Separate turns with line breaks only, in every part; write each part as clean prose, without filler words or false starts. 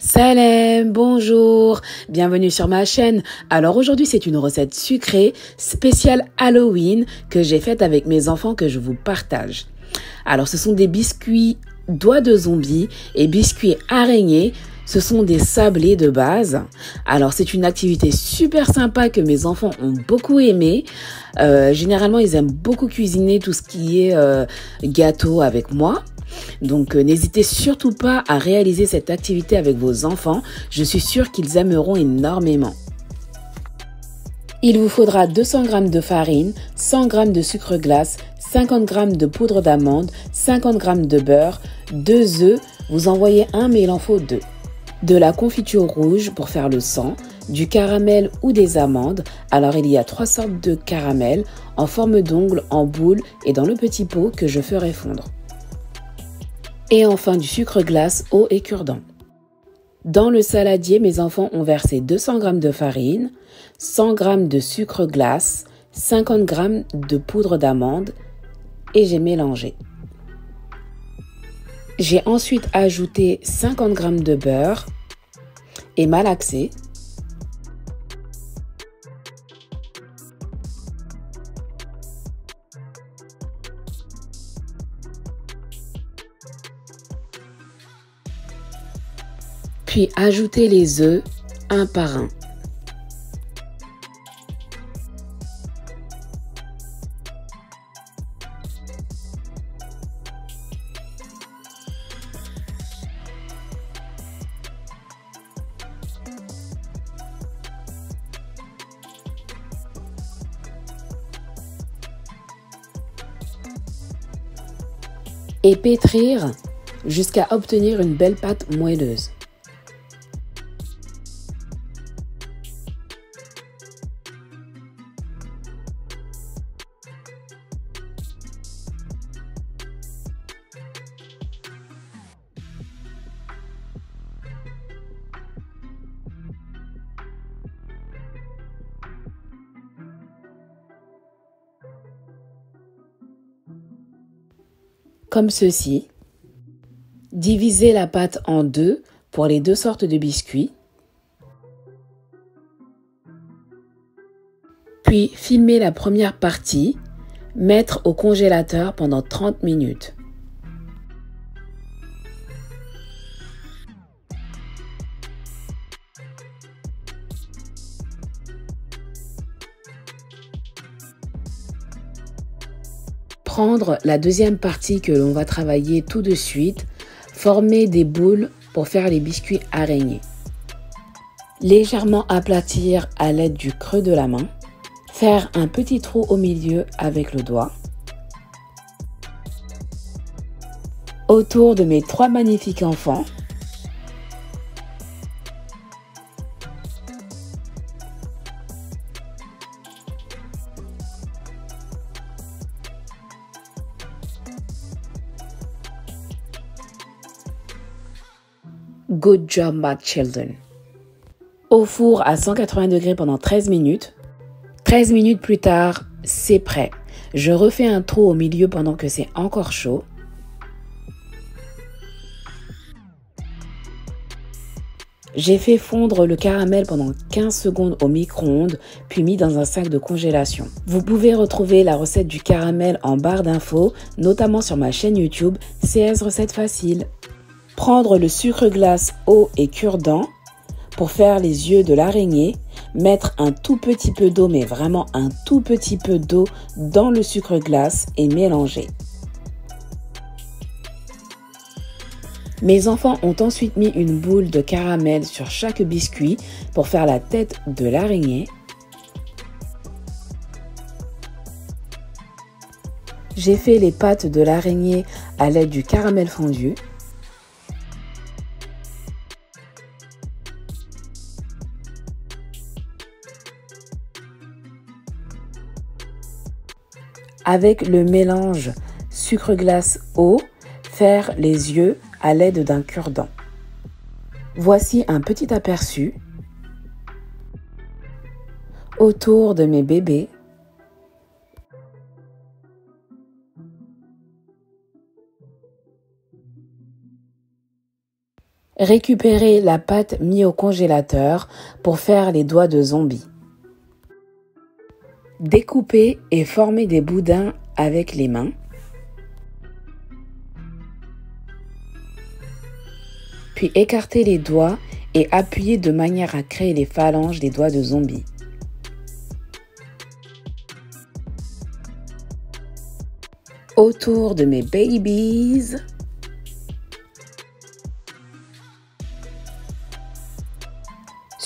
Salam, bonjour, bienvenue sur ma chaîne. Alors aujourd'hui c'est une recette sucrée spéciale Halloween que j'ai faite avec mes enfants que je vous partage. Alors ce sont des biscuits doigts de zombie et biscuits araignées. Ce sont des sablés de base. Alors c'est une activité super sympa que mes enfants ont beaucoup aimé. Généralement ils aiment beaucoup cuisiner tout ce qui est gâteau avec moi. Donc n'hésitez surtout pas à réaliser cette activité avec vos enfants. Je suis sûre qu'ils aimeront énormément. Il vous faudra 200 g de farine, 100 g de sucre glace, 50 g de poudre d'amande, 50 g de beurre, 2 œufs, vous en voyez un mais il en faut 2. De la confiture rouge pour faire le sang, du caramel ou des amandes. Alors il y a 3 sortes de caramel en forme d'ongle, en boule et dans le petit pot que je ferai fondre. Et enfin du sucre glace, eau et cure-dent. Dans le saladier, mes enfants ont versé 200 g de farine, 100 g de sucre glace, 50 g de poudre d'amande et j'ai mélangé. J'ai ensuite ajouté 50 g de beurre et malaxé. Puis ajoutez les œufs un par un. Et pétrir jusqu'à obtenir une belle pâte moelleuse. Comme ceci. Divisez la pâte en deux pour les 2 sortes de biscuits. Puis filmer la première partie, mettre au congélateur pendant 30 minutes. Prendre la deuxième partie que l'on va travailler tout de suite, former des boules pour faire les biscuits araignées. Légèrement aplatir à l'aide du creux de la main. Faire un petit trou au milieu avec le doigt. Autour de mes 3 magnifiques enfants. Good job, my children. Au four à 180 degrés pendant 13 minutes. 13 minutes plus tard, c'est prêt. Je refais un trou au milieu pendant que c'est encore chaud. J'ai fait fondre le caramel pendant 15 secondes au micro-ondes, puis mis dans un sac de congélation. Vous pouvez retrouver la recette du caramel en barre d'infos, notamment sur ma chaîne YouTube CS Recettes Faciles. Prendre le sucre glace, eau et cure-dent pour faire les yeux de l'araignée. Mettre un tout petit peu d'eau, mais vraiment un tout petit peu d'eau dans le sucre glace et mélanger. Mes enfants ont ensuite mis une boule de caramel sur chaque biscuit pour faire la tête de l'araignée. J'ai fait les pattes de l'araignée à l'aide du caramel fondu. Avec le mélange sucre glace eau, faire les yeux à l'aide d'un cure-dent. Voici un petit aperçu autour de mes bébés. Récupérez la pâte mise au congélateur pour faire les doigts de zombie. Découpez et formez des boudins avec les mains. Puis écartez les doigts et appuyez de manière à créer les phalanges des doigts de zombie. Autour de mes babies.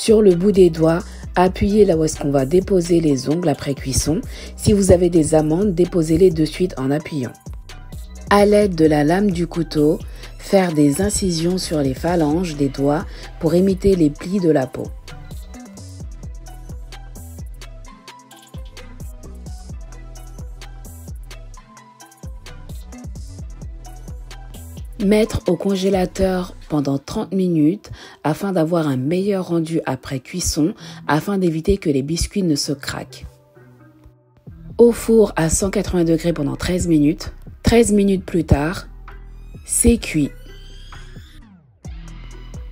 Sur le bout des doigts, appuyez là où est-ce qu'on va déposer les ongles après cuisson. Si vous avez des amandes, déposez-les de suite en appuyant. À l'aide de la lame du couteau, faire des incisions sur les phalanges des doigts pour imiter les plis de la peau. Mettre au congélateur pendant 30 minutes afin d'avoir un meilleur rendu après cuisson afin d'éviter que les biscuits ne se craquent. Au four à 180 degrés pendant 13 minutes. 13 minutes plus tard, c'est cuit.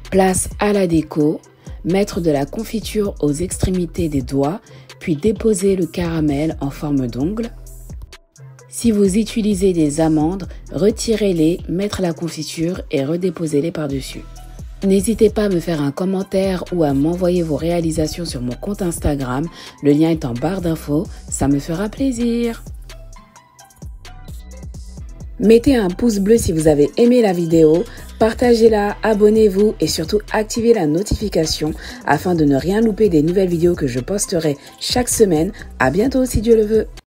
Place à la déco, mettre de la confiture aux extrémités des doigts, puis déposer le caramel en forme d'ongle. Si vous utilisez des amandes, retirez-les, mettre la confiture et redéposez-les par-dessus. N'hésitez pas à me faire un commentaire ou à m'envoyer vos réalisations sur mon compte Instagram. Le lien est en barre d'infos, ça me fera plaisir. Mettez un pouce bleu si vous avez aimé la vidéo, partagez-la, abonnez-vous et surtout activez la notification afin de ne rien louper des nouvelles vidéos que je posterai chaque semaine. À bientôt si Dieu le veut.